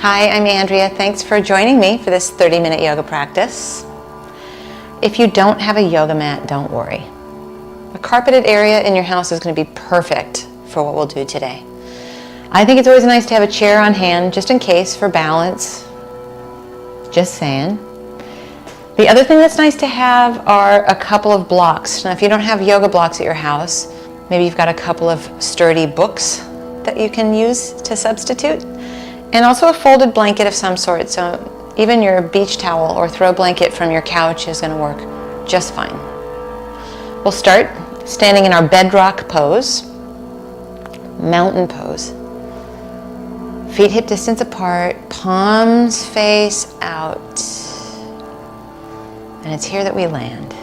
Hi, I'm Andrea. Thanks for joining me for this 30-minute yoga practice. If you don't have a yoga mat, don't worry. A carpeted area in your house is going to be perfect for what we'll do today. I think it's always nice to have a chair on hand just in case for balance. Just saying. The other thing that's nice to have are a couple of blocks. Now, if you don't have yoga blocks at your house, maybe you've got a couple of sturdy books that you can use to substitute. And also a folded blanket of some sort, so even your beach towel or throw blanket from your couch is going to work just fine. We'll start standing in our bedrock pose, mountain pose. Feet hip distance apart, palms face out. And it's here that we land.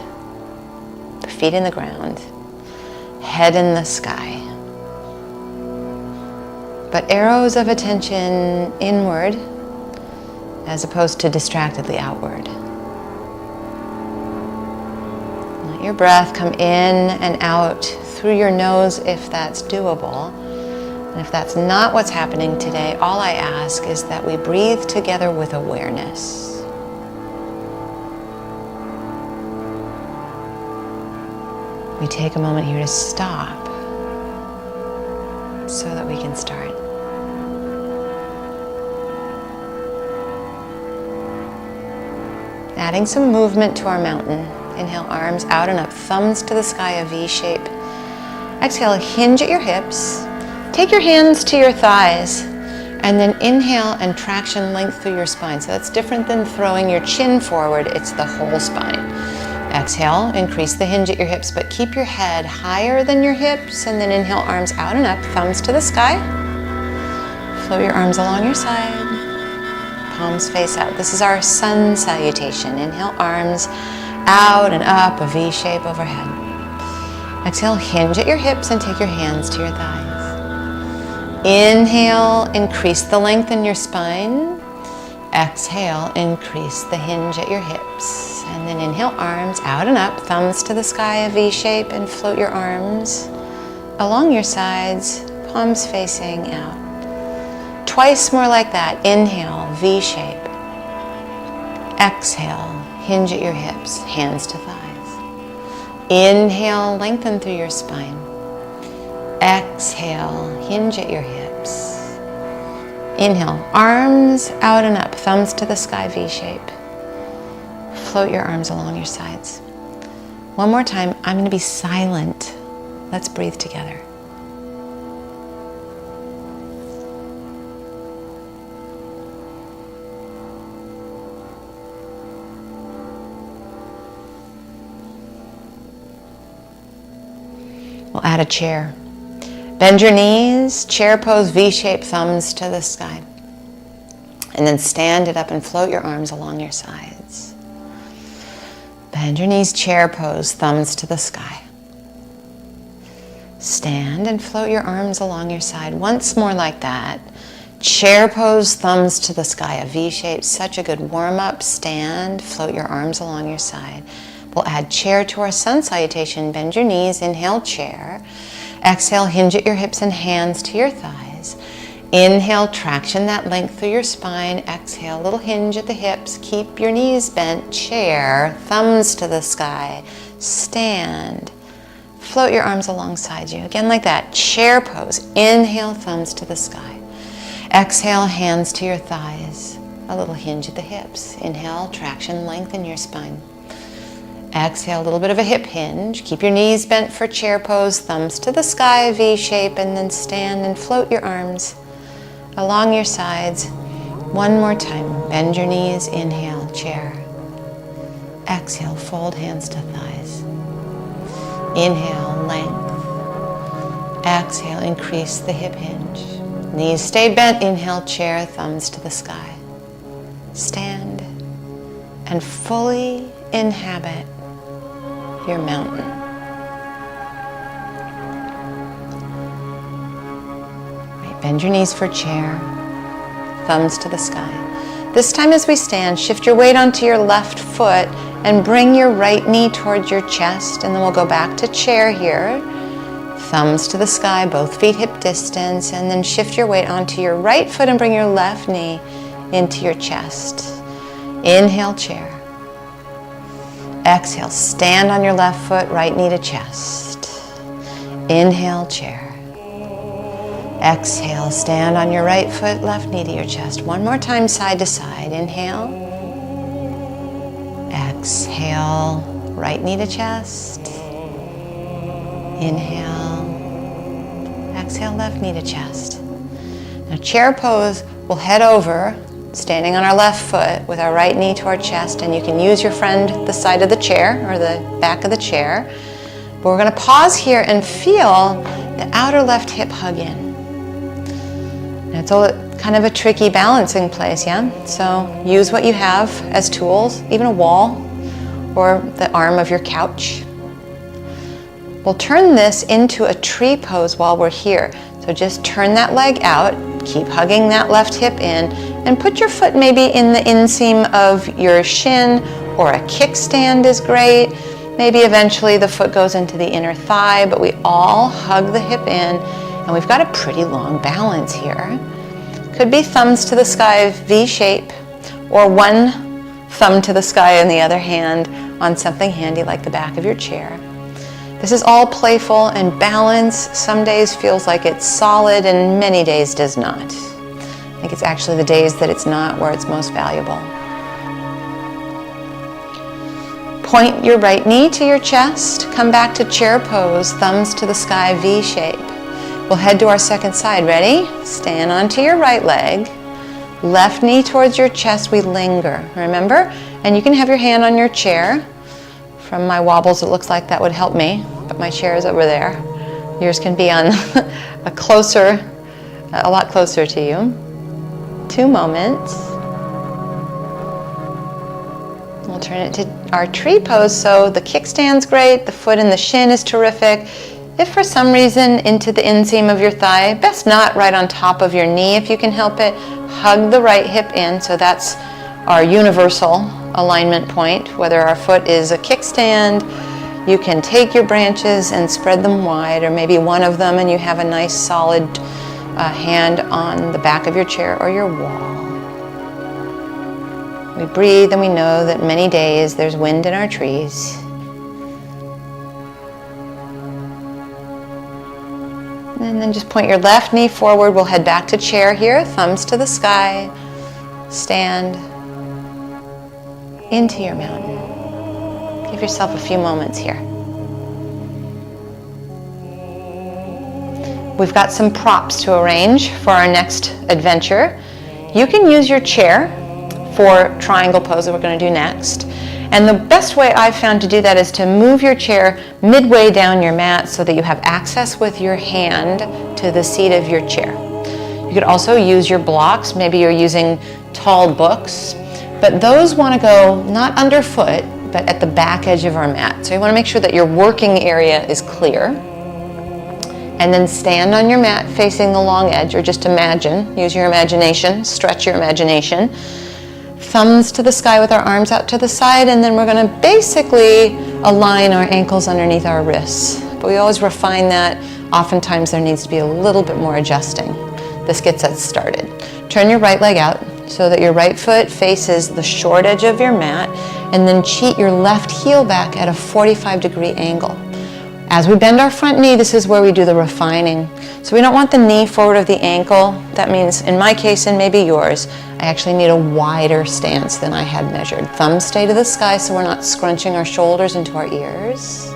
The feet in the ground, head in the sky. But arrows of attention inward as opposed to distractedly outward. Let your breath come in and out through your nose if that's doable. And if that's not what's happening today, all I ask is that we breathe together with awareness. We take a moment here to stop so that we can start. Adding some movement to our mountain. Inhale, arms out and up, thumbs to the sky, a V shape. Exhale, hinge at your hips. Take your hands to your thighs, and then inhale and traction length through your spine. So that's different than throwing your chin forward, it's the whole spine. Exhale, increase the hinge at your hips, but keep your head higher than your hips, and then inhale, arms out and up, thumbs to the sky. Float your arms along your side. Palms face out. This is our Sun Salutation. Inhale, arms out and up, a V shape overhead. Exhale, hinge at your hips and take your hands to your thighs. Inhale, increase the length in your spine. Exhale, increase the hinge at your hips. And then inhale, arms out and up, thumbs to the sky, a V shape, and float your arms along your sides, palms facing out. Twice more like that. Inhale, V shape. Exhale, hinge at your hips, hands to thighs. Inhale, lengthen through your spine. Exhale, hinge at your hips. Inhale, arms out and up, thumbs to the sky, V shape. Float your arms along your sides. One more time, I'm going to be silent. Let's breathe together. We'll add a chair. Bend your knees, chair pose, V-shape, thumbs to the sky. And then stand it up and float your arms along your sides. Bend your knees, chair pose, thumbs to the sky. Stand and float your arms along your side. Once more like that. Chair pose, thumbs to the sky, a V-shape, such a good warm-up. Stand, float your arms along your side. We'll add chair to our Sun Salutation. Bend your knees, inhale, chair. Exhale, hinge at your hips and hands to your thighs. Inhale, traction that length through your spine. Exhale, little hinge at the hips. Keep your knees bent, chair, thumbs to the sky. Stand. Float your arms alongside you. Again like that, chair pose. Inhale, thumbs to the sky. Exhale, hands to your thighs. A little hinge at the hips. Inhale, traction, lengthen your spine. Exhale, a little bit of a hip hinge. Keep your knees bent for chair pose, thumbs to the sky, V shape, and then stand and float your arms along your sides. One more time. Bend your knees, inhale, chair. Exhale, fold hands to thighs. Inhale, length. Exhale, increase the hip hinge. Knees stay bent, inhale, chair, thumbs to the sky. Stand and fully inhabit your mountain. Right, bend your knees for chair, thumbs to the sky. This time as we stand, shift your weight onto your left foot and bring your right knee towards your chest, and then we'll go back to chair here. Thumbs to the sky, both feet hip distance, and then shift your weight onto your right foot and bring your left knee into your chest. Inhale, chair. Exhale, stand on your left foot, right knee to chest. Inhale, chair. Exhale, stand on your right foot, left knee to your chest. One more time, side to side. Inhale. Exhale, right knee to chest. Inhale. Exhale, left knee to chest. Now, chair pose, we'll head over, standing on our left foot with our right knee to our chest, and you can use your friend the side of the chair or the back of the chair. But we're going to pause here and feel the outer left hip hug in. And it's all kind of a tricky balancing place, yeah? So use what you have as tools, even a wall or the arm of your couch. We'll turn this into a tree pose while we're here. So just turn that leg out, keep hugging that left hip in, and put your foot maybe in the inseam of your shin, or a kickstand is great. Maybe eventually the foot goes into the inner thigh, but we all hug the hip in, and we've got a pretty long balance here. Could be thumbs to the sky, V shape, or one thumb to the sky and the other hand on something handy like the back of your chair. This is all playful and balanced. Some days feels like it's solid and many days does not. I think it's actually the days that it's not where it's most valuable. Point your right knee to your chest. Come back to chair pose, thumbs to the sky, V shape. We'll head to our second side. Ready? Stand onto your right leg. Left knee towards your chest. We linger, remember? And you can have your hand on your chair. From my wobbles, it looks like that would help me, but my chair is over there. Yours can be on a lot closer to you. 2 moments. We'll turn it to our tree pose. So the kickstand's great, the foot and the shin is terrific. If for some reason into the inseam of your thigh, best not right on top of your knee if you can help it. Hug the right hip in, so that's our universal alignment point. Whether our foot is a kickstand, you can take your branches and spread them wide, or maybe one of them and you have a nice solid hand on the back of your chair or your wall. We breathe and we know that many days there's wind in our trees. And then just point your left knee forward. We'll head back to chair here, thumbs to the sky. Stand into your mountain. Give yourself a few moments here. We've got some props to arrange for our next adventure. You can use your chair for triangle pose that we're going to do next. And the best way I've found to do that is to move your chair midway down your mat so that you have access with your hand to the seat of your chair. You could also use your blocks. Maybe you're using tall books, but those want to go not underfoot, but at the back edge of our mat. So you want to make sure that your working area is clear. And then stand on your mat facing the long edge, or just imagine, use your imagination, stretch your imagination. Thumbs to the sky with our arms out to the side, and then we're going to basically align our ankles underneath our wrists. But we always refine that. Oftentimes there needs to be a little bit more adjusting. This gets us started. Turn your right leg out so that your right foot faces the short edge of your mat, and then cheat your left heel back at a 45-degree angle. As we bend our front knee, this is where we do the refining. So we don't want the knee forward of the ankle. That means, in my case and maybe yours, I actually need a wider stance than I had measured. Thumbs stay to the sky so we're not scrunching our shoulders into our ears.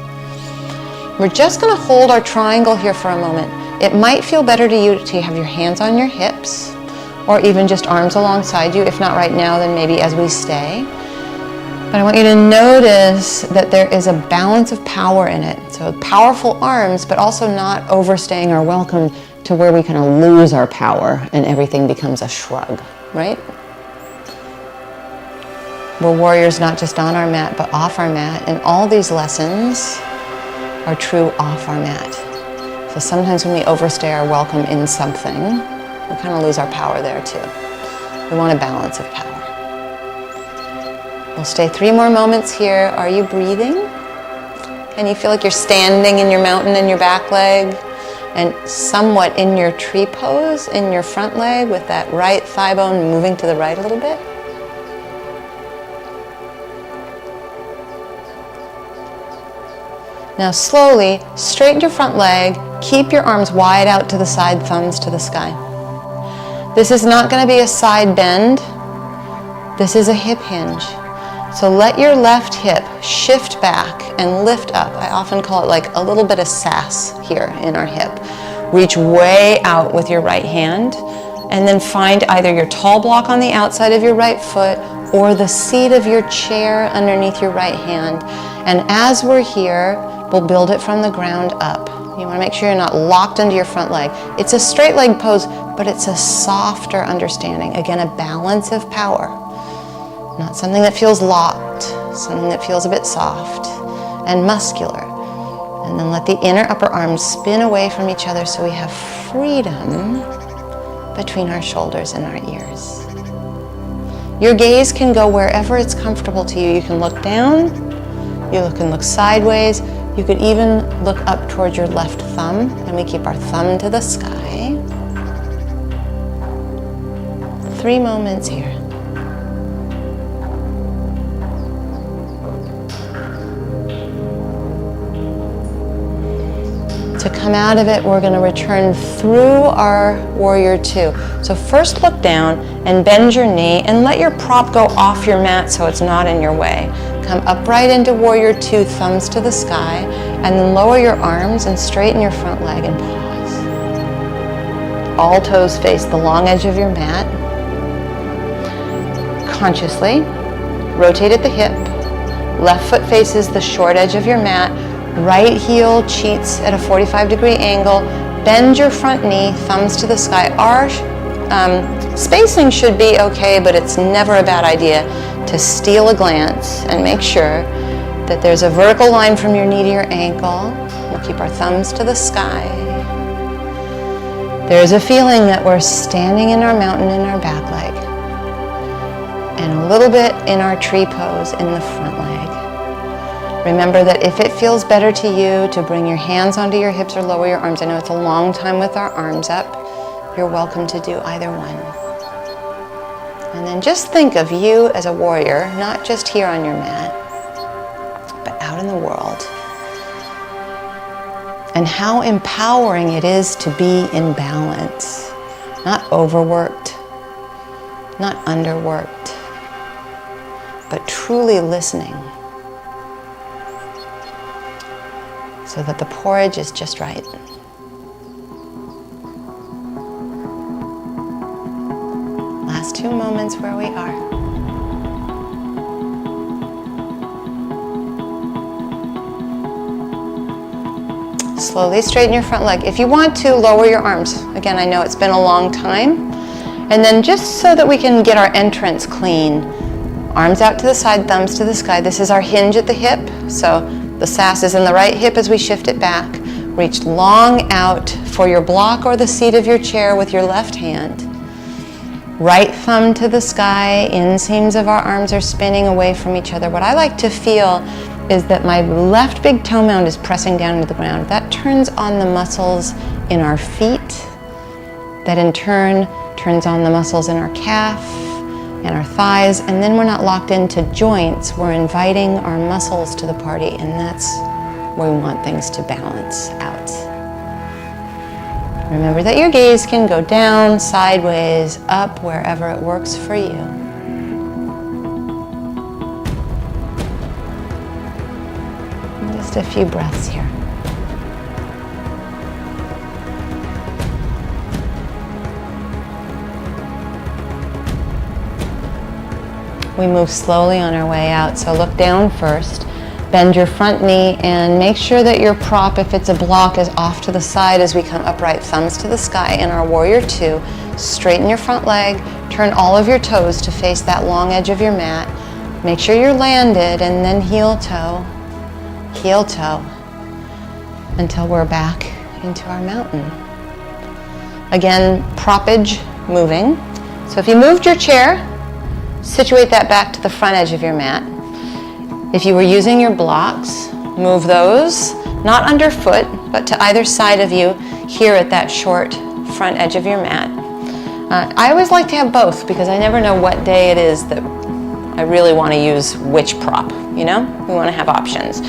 We're just going to hold our triangle here for a moment. It might feel better to you to have your hands on your hips, or even just arms alongside you. If not right now, then maybe as we stay. But I want you to notice that there is a balance of power in it. So powerful arms, but also not overstaying our welcome to where we kind of lose our power and everything becomes a shrug, right? We're warriors not just on our mat, but off our mat. And all these lessons are true off our mat. So sometimes when we overstay our welcome in something, we kind of lose our power there too. We want a balance of power. We'll stay 3 more moments here. Are you breathing? Can you feel like you're standing in your mountain in your back leg? and somewhat in your tree pose in your front leg with that right thigh bone moving to the right a little bit. Now slowly straighten your front leg, keep your arms wide out to the side, thumbs to the sky. This is not going to be a side bend, this is a hip hinge. So let your left hip shift back and lift up. I often call it like a little bit of sass here in our hip. Reach way out with your right hand and then find either your tall block on the outside of your right foot or the seat of your chair underneath your right hand. And as we're here, we'll build it from the ground up. You want to make sure you're not locked into your front leg. It's a straight leg pose, but it's a softer understanding. Again, a balance of power. Not something that feels locked, something that feels a bit soft and muscular. And then let the inner upper arms spin away from each other so we have freedom between our shoulders and our ears. Your gaze can go wherever it's comfortable to you. You can look down, you can look sideways, you could even look up towards your left thumb, and we keep our thumb to the sky. 3 moments here. To come out of it, we're going to return through our warrior two. So first look down and bend your knee and let your prop go off your mat so it's not in your way. Come upright into warrior two, thumbs to the sky, and then lower your arms and straighten your front leg and pause. All toes face the long edge of your mat. Consciously rotate at the hip. Left foot faces the short edge of your mat. Right heel cheats at a 45-degree angle. Bend your front knee, thumbs to the sky. Our spacing should be okay, but it's never a bad idea to steal a glance and make sure that there's a vertical line from your knee to your ankle. We'll keep our thumbs to the sky. There's a feeling that we're standing in our mountain in our back leg and a little bit in our tree pose in the front leg. Remember that if it feels better to you to bring your hands onto your hips or lower your arms, I know it's a long time with our arms up, you're welcome to do either one. And then just think of you as a warrior, not just here on your mat, but out in the world. And how empowering it is to be in balance, not overworked, not underworked, but truly listening. So that the porridge is just right. Last 2 moments where we are. Slowly straighten your front leg. If you want to, lower your arms. Again, I know it's been a long time. And then just so that we can get our entrance clean, arms out to the side, thumbs to the sky. This is our hinge at the hip. So the sass is in the right hip as we shift it back. Reach long out for your block or the seat of your chair with your left hand. Right thumb to the sky, inseams of our arms are spinning away from each other. What I like to feel is that my left big toe mound is pressing down into the ground. That turns on the muscles in our feet. That in turn turns on the muscles in our calf and our thighs, and then we're not locked into joints. We're inviting our muscles to the party, and that's where we want things to balance out. Remember that your gaze can go down, sideways, up, wherever it works for you. And just a few breaths here. We move slowly on our way out, so look down first. Bend your front knee and make sure that your prop, if it's a block, is off to the side as we come upright, thumbs to the sky in our warrior two. Straighten your front leg, turn all of your toes to face that long edge of your mat. Make sure you're landed, and then heel toe, until we're back into our mountain. Again, propage moving. So if you moved your chair, situate that back to the front edge of your mat. If you were using your blocks, move those, not underfoot, but to either side of you. here at that short front edge of your mat. I always like to have both because I never know what day it is that I really want to use which prop, you know? We want to have options.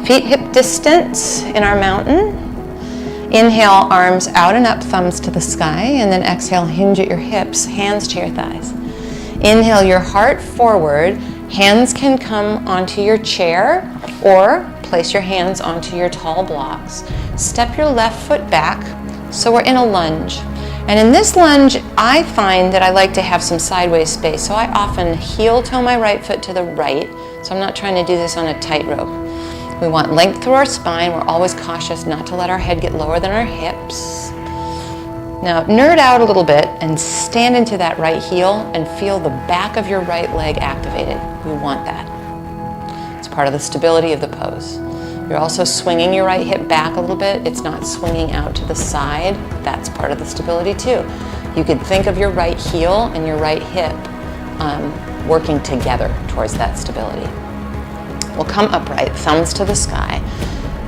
Feet hip distance in our mountain. Inhale, arms out and up, thumbs to the sky, and then exhale, hinge at your hips, hands to your thighs. Inhale your heart forward. Hands can come onto your chair or place your hands onto your tall blocks. Step your left foot back, so we're in a lunge. And in this lunge, I find that I like to have some sideways space, so I often heel toe my right foot to the right, so I'm not trying to do this on a tightrope. We want length through our spine. We're always cautious not to let our head get lower than our hips. Now, nerd out a little bit and stand into that right heel and feel the back of your right leg activated. We want that. It's part of the stability of the pose. You're also swinging your right hip back a little bit. It's not swinging out to the side. That's part of the stability too. You could think of your right heel and your right hip working together towards that stability. We'll come upright, thumbs to the sky.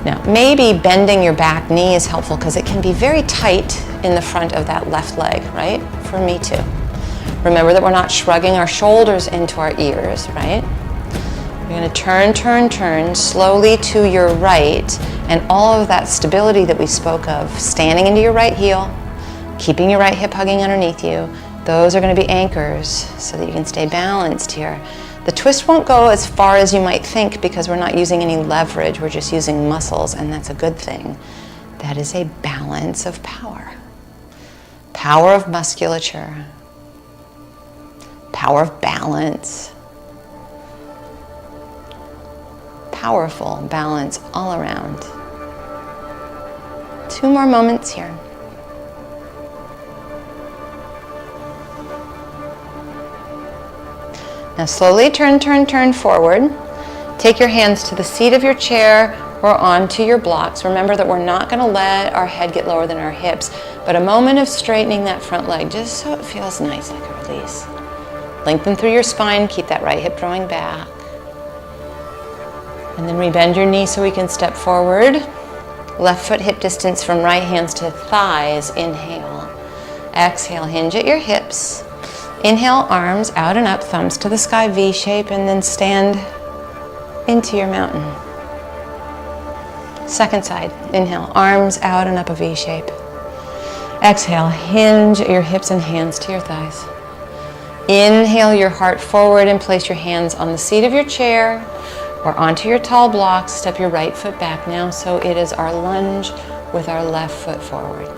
Now, maybe bending your back knee is helpful because it can be very tight in the front of that left leg, right? For me too. Remember that we're not shrugging our shoulders into our ears, right? You're going to turn slowly to your right, and all of that stability that we spoke of, standing into your right heel, keeping your right hip hugging underneath you, those are going to be anchors so that you can stay balanced here. The twist won't go as far as you might think because we're not using any leverage, we're just using muscles, and that's a good thing. That is a balance of power. Power of musculature. Power of balance. Powerful balance all around. 2 more moments here. Now slowly turn forward. Take your hands to the seat of your chair or onto your blocks. Remember that we're not going to let our head get lower than our hips, but a moment of straightening that front leg just so it feels nice, like a release. Lengthen through your spine, keep that right hip drawing back. And then rebend your knee so we can step forward. Left foot hip distance from right hands to thighs. Inhale. Exhale, hinge at your hips. Inhale, arms out and up, thumbs to the sky, V shape, and then stand into your mountain. Second side. Inhale, arms out and up, a V shape. Exhale, hinge your hips and hands to your thighs. Inhale your heart forward and place your hands on the seat of your chair or onto your tall blocks. Step your right foot back now, so it is our lunge with our left foot forward.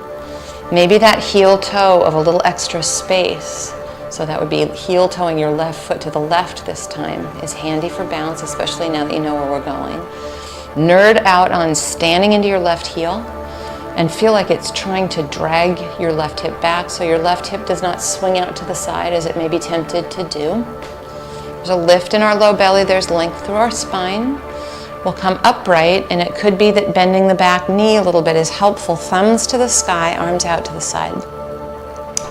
Maybe that heel toe of a little extra space, so that would be heel toeing your left foot to the left this time, is handy for balance, especially now that you know where we're going. Nerd out on standing into your left heel and feel like it's trying to drag your left hip back so your left hip does not swing out to the side as it may be tempted to do. There's a lift in our low belly, there's length through our spine. We'll come upright, and it could be that bending the back knee a little bit is helpful. Thumbs to the sky, arms out to the side.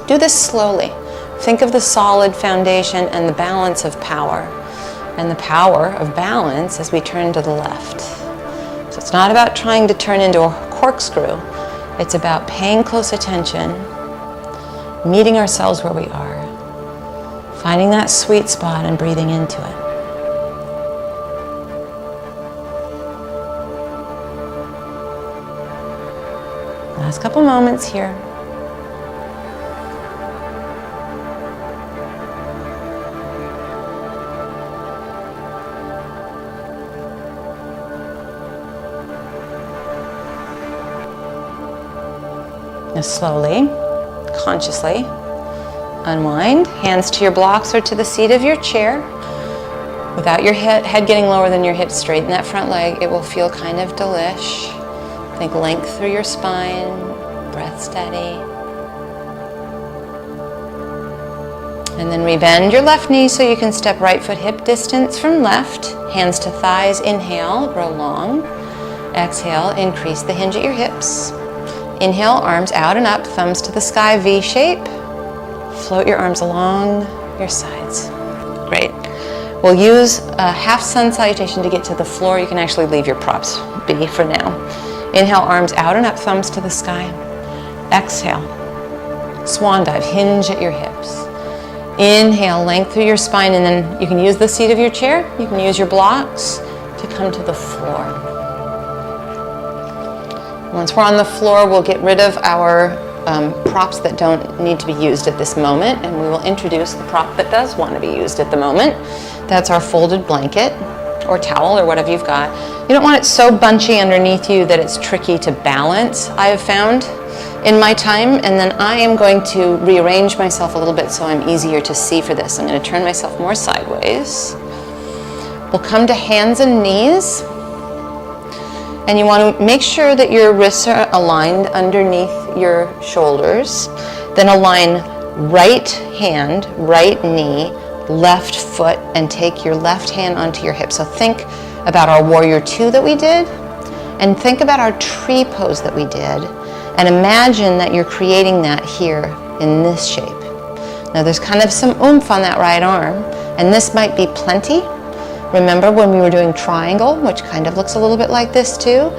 Do this slowly. Think of the solid foundation and the balance of power, and the power of balance as we turn to the left. So it's not about trying to turn into a corkscrew. It's about paying close attention, meeting ourselves where we are, finding that sweet spot and breathing into it. Last couple moments here. Now slowly, consciously, unwind. Hands to your blocks or to the seat of your chair. Without your head getting lower than your hips, straighten that front leg. It will feel kind of delish. Think length through your spine, breath steady. And then rebend your left knee so you can step right foot hip distance from left. Hands to thighs, inhale, grow long. Exhale, increase the hinge at your hips. Inhale, arms out and up, thumbs to the sky, V shape. Float your arms along your sides. Great. We'll use a half sun salutation to get to the floor. You can actually leave your props be for now. Inhale, arms out and up, thumbs to the sky. Exhale. Swan dive, hinge at your hips. Inhale, length through your spine, and then you can use the seat of your chair, you can use your blocks to come to the floor. Once we're on the floor, we'll get rid of our props that don't need to be used at this moment, and we will introduce the prop that does want to be used at the moment. That's our folded blanket or towel or whatever you've got. You don't want it so bunchy underneath you that it's tricky to balance, I have found in my time, and then I am going to rearrange myself a little bit so I'm easier to see for this. I'm going to turn myself more sideways. We'll come to hands and knees, and you want to make sure that your wrists are aligned underneath your shoulders. Then align right hand, right knee, left foot, and take your left hand onto your hip. So think about our warrior two that we did, and think about our tree pose that we did, and imagine that you're creating that here in this shape. Now there's kind of some oomph on that right arm, and this might be plenty. Remember when we were doing triangle, which kind of looks a little bit like this too,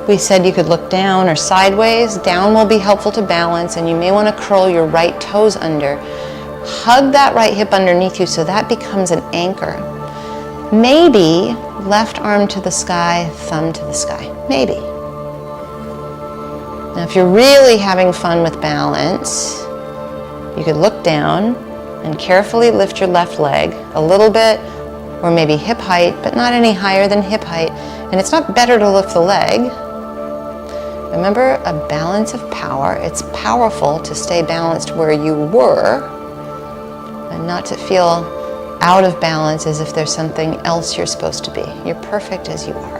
we said you could look down or sideways. Down will be helpful to balance, and you may want to curl your right toes under. Hug that right hip underneath you so that becomes an anchor. Maybe left arm to the sky, thumb to the sky. Maybe. Now if you're really having fun with balance, you could look down and carefully lift your left leg a little bit, or maybe hip height, but not any higher than hip height. And it's not better to lift the leg. Remember, a balance of power. It's powerful to stay balanced where you were and not to feel out of balance as if there's something else you're supposed to be. You're perfect as you are.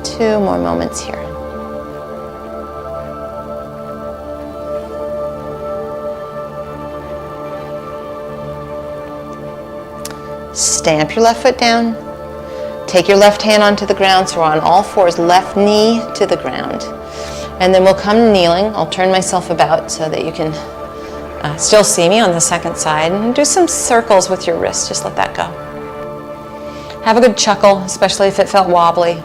2 more moments here. Stamp your left foot down. Take your left hand onto the ground, so we're on all fours, left knee to the ground. And then we'll come kneeling. I'll turn myself about so that you can still see me on the second side, and do some circles with your wrist. Just let that go. Have a good chuckle, especially if it felt wobbly.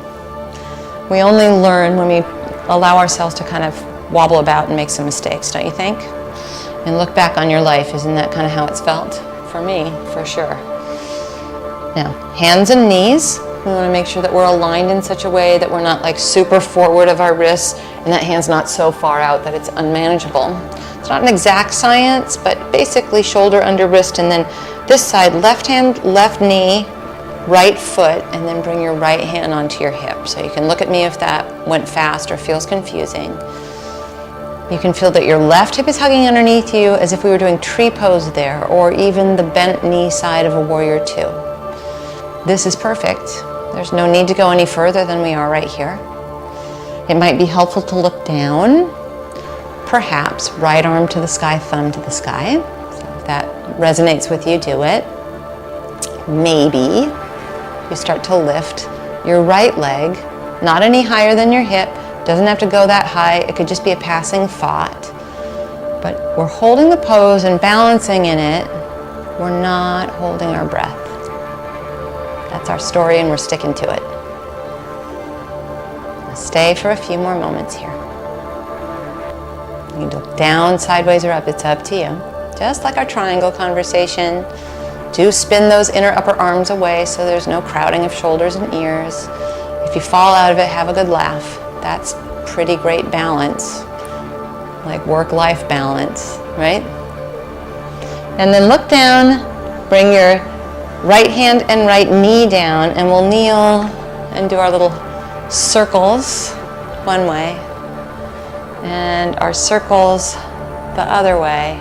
We only learn when we allow ourselves to kind of wobble about and make some mistakes, don't you think? And look back on your life. Isn't that kind of how it's felt? For me, for sure. Now, hands and knees. We want to make sure that we're aligned in such a way that we're not like super forward of our wrists, and that hand's not so far out that it's unmanageable. It's not an exact science, but basically shoulder under wrist, and then this side, left hand, left knee, right foot, and then bring your right hand onto your hip. So you can look at me if that went fast or feels confusing. You can feel that your left hip is hugging underneath you as if we were doing tree pose there, or even the bent knee side of a warrior two. This is perfect. There's no need to go any further than we are right here. It might be helpful to look down, perhaps right arm to the sky, thumb to the sky. So if that resonates with you, do it. Maybe you start to lift your right leg, not any higher than your hip. Doesn't have to go that high. It could just be a passing thought. But we're holding the pose and balancing in it. We're not holding our breath. That's our story, and we're sticking to it. Stay for a few more moments here. You can look down, sideways, or up. It's up to you. Just like our triangle conversation. Do spin those inner upper arms away so there's no crowding of shoulders and ears. If you fall out of it, have a good laugh. That's pretty great balance. Like work-life balance, right? And then look down, bring your right hand and right knee down, and we'll kneel and do our little circles one way and our circles the other way.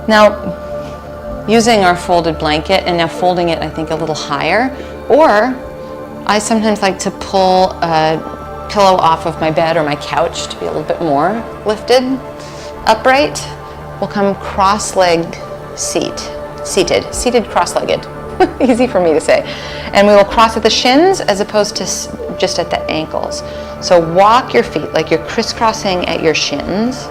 Now, using our folded blanket and now folding it, I think, a little higher, or I sometimes like to pull a pillow off of my bed or my couch to be a little bit more lifted, upright. We'll come cross-legged seated cross-legged. Easy for me to say. And we will cross at the shins as opposed to just at the ankles. So walk your feet like you're crisscrossing at your shins,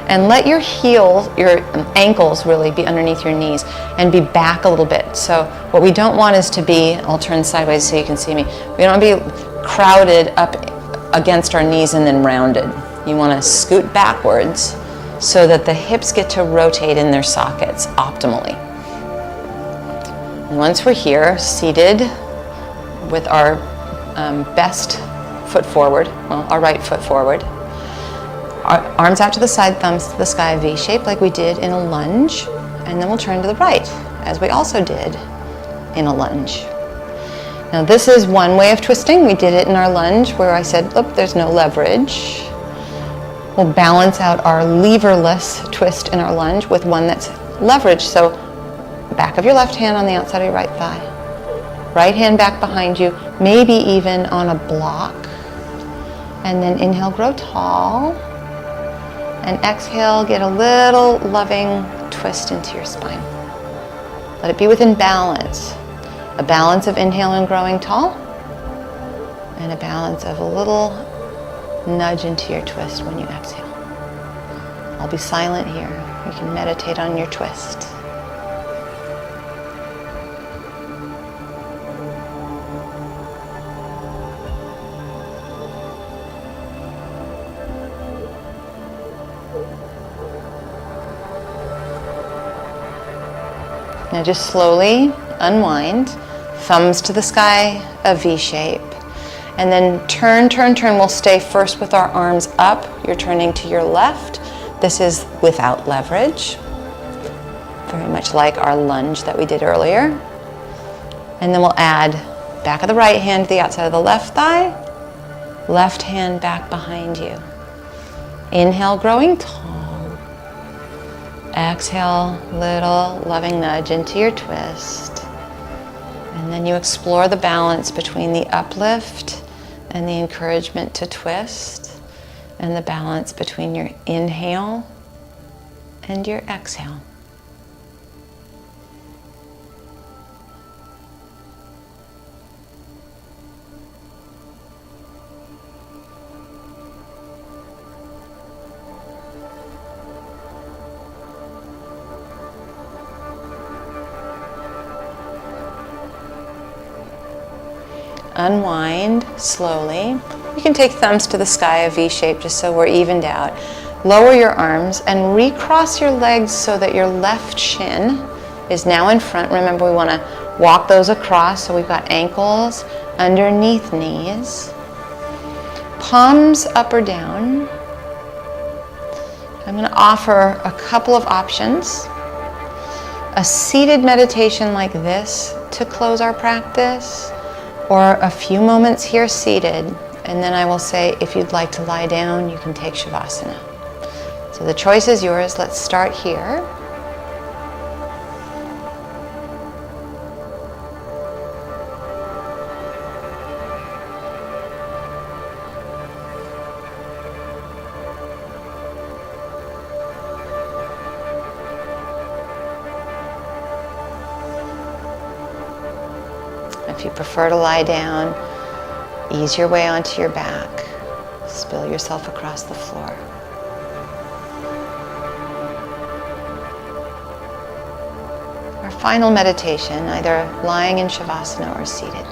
and let your heels, your ankles really be underneath your knees, and be back a little bit. So what we don't want is to be, I'll turn sideways so you can see me, we don't want to be crowded up against our knees and then rounded. You want to scoot backwards so that the hips get to rotate in their sockets optimally. And once we're here, seated with our best foot forward, well, our right foot forward, our arms out to the side, thumbs to the sky, V shape like we did in a lunge, and then we'll turn to the right, as we also did in a lunge. Now this is one way of twisting. We did it in our lunge where I said, look, there's no leverage. We'll balance out our leverless twist in our lunge with one that's leveraged. So back of your left hand on the outside of your right thigh. Right hand back behind you, maybe even on a block. And then inhale, grow tall. And exhale, get a little loving twist into your spine. Let it be within balance. A balance of inhale and growing tall. And a balance of a little nudge into your twist when you exhale. I'll be silent here. You can meditate on your twist. Now just slowly unwind, thumbs to the sky, a V shape. And then turn. We'll stay first with our arms up. You're turning to your left. This is without leverage. Very much like our lunge that we did earlier. And then we'll add back of the right hand to the outside of the left thigh. Left hand back behind you. Inhale, growing tall. Exhale, little loving nudge into your twist. And then you explore the balance between the uplift and the encouragement to twist, and the balance between your inhale and your exhale. Unwind slowly. You can take thumbs to the sky, a V shape, just so we're evened out. Lower your arms and recross your legs so that your left shin is now in front. Remember, we want to walk those across, so we've got ankles underneath knees. Palms up or down. I'm going to offer a couple of options. A seated meditation like this to close our practice, or a few moments here seated, and then I will say if you'd like to lie down, you can take Shavasana. So the choice is yours. Let's start here. If you prefer to lie down, ease your way onto your back. Spill yourself across the floor. Our final meditation, either lying in Shavasana or seated.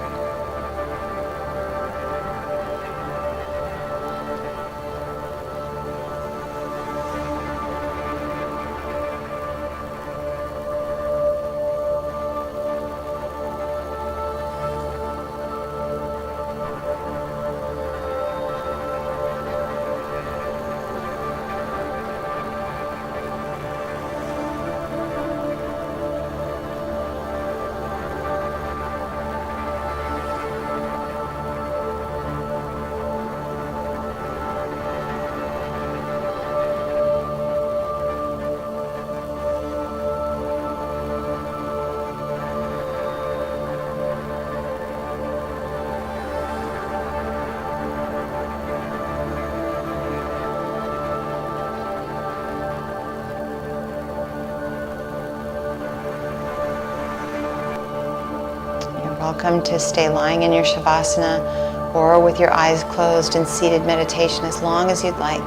Welcome to stay lying in your Shavasana or with your eyes closed in seated meditation as long as you'd like.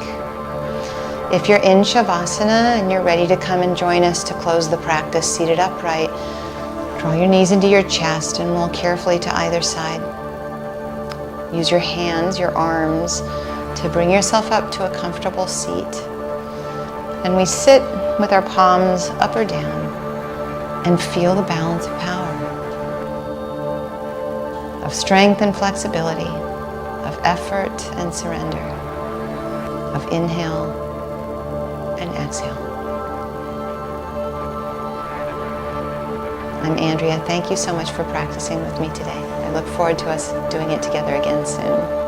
If you're in Shavasana and you're ready to come and join us to close the practice seated upright, draw your knees into your chest and roll carefully to either side. Use your hands, your arms, to bring yourself up to a comfortable seat. And we sit with our palms up or down and feel the balance of power, of strength and flexibility, of effort and surrender, of inhale and exhale. I'm Andrea. Thank you so much for practicing with me today. I look forward to us doing it together again soon.